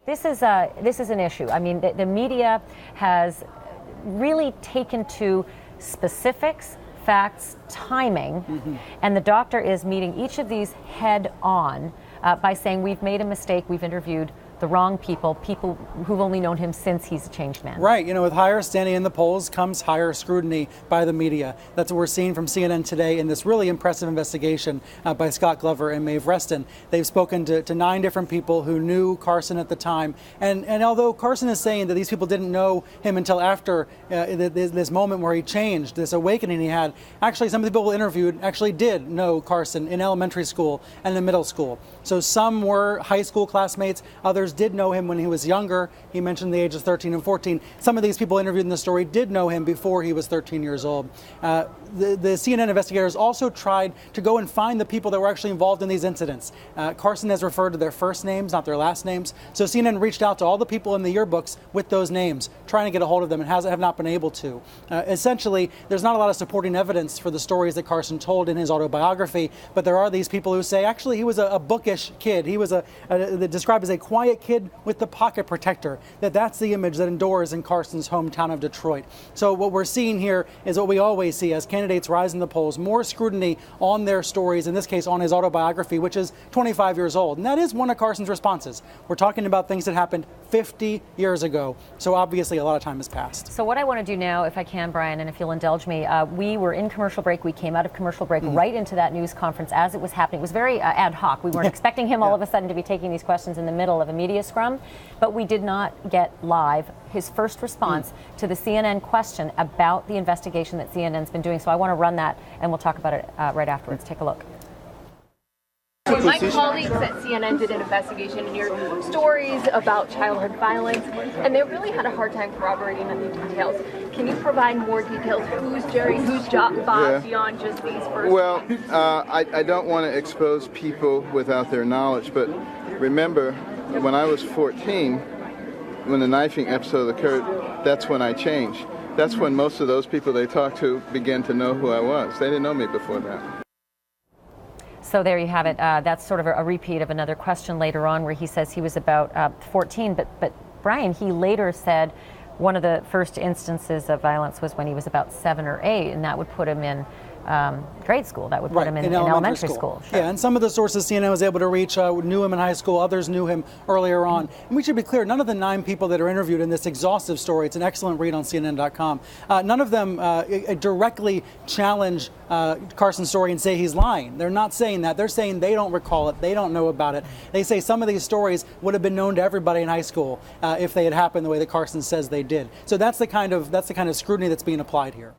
This is an issue. I mean, the media has really taken to specifics, facts, timing, and the doctor is meeting each of these head on by saying we've made a mistake, we've interviewed the wrong people who've only known him since he's a changed man. Right. You know, with higher standing in the polls comes higher scrutiny by the media. That's what we're seeing from CNN today in this really impressive investigation by Scott Glover and Maeve Reston. They've spoken to 9 different people who knew Carson at the time. And although Carson is saying that these people didn't know him until after this moment where he changed, this awakening he had, actually some of the people interviewed actually did know Carson in elementary school and in middle school. So some were high school classmates, others did know him when he was younger. He mentioned the ages 13 and 14. Some of these people interviewed in the story did know him before he was 13 years old. The CNN investigators also tried to go and find the people that were actually involved in these incidents. Carson has referred to their first names, not their last names. So CNN reached out to all the people in the yearbooks with those names, trying to get a hold of them, and have not been able to. Essentially, there's not a lot of supporting evidence for the stories that Carson told in his autobiography, but there are these people who say actually he was a bookish kid. He was described as a quiet kid with the pocket protector, that's the image that endures in Carson's hometown of Detroit. So what we're seeing here is what we always see as candidates rise in the polls, more scrutiny on their stories, in this case on his autobiography, which is 25 years old. And that is one of Carson's responses. We're talking about things that happened 50 years ago. So obviously a lot of time has passed. So what I want to do now, if I can, Brian, and if you'll indulge me, we were in commercial break. We came out of commercial break right into that news conference as it was happening. It was very ad hoc. We weren't expecting him all of a sudden to be taking these questions in the middle of a media scrum, but we did not get live his first response to the CNN question about the investigation that CNN's been doing. So I want to run that, and we'll talk about it right afterwards. Take a look. My colleagues at CNN did an investigation into your stories about childhood violence, and they really had a hard time corroborating any details. Can you provide more details? Who's Jerry? Who's Bob beyond just these first? Well, I don't want to expose people without their knowledge, but remember, when I was 14, when the knifing episode occurred, that's when I changed. That's when most of those people they talked to began to know who I was. They didn't know me before that. So there you have it. That's sort of a repeat of another question later on where he says he was about 14. But Brian, he later said one of the first instances of violence was when he was about 7 or 8, and that would put him in grade school. That would put him in elementary school. Sure. Yeah, and some of the sources CNN was able to reach knew him in high school. Others knew him earlier on. And we should be clear, none of the 9 people that are interviewed in this exhaustive story, it's an excellent read on CNN.com, none of them directly challenge Carson's story and say he's lying. They're not saying that. They're saying they don't recall it. They don't know about it. They say some of these stories would have been known to everybody in high school if they had happened the way that Carson says they did. So that's the kind of scrutiny that's being applied here.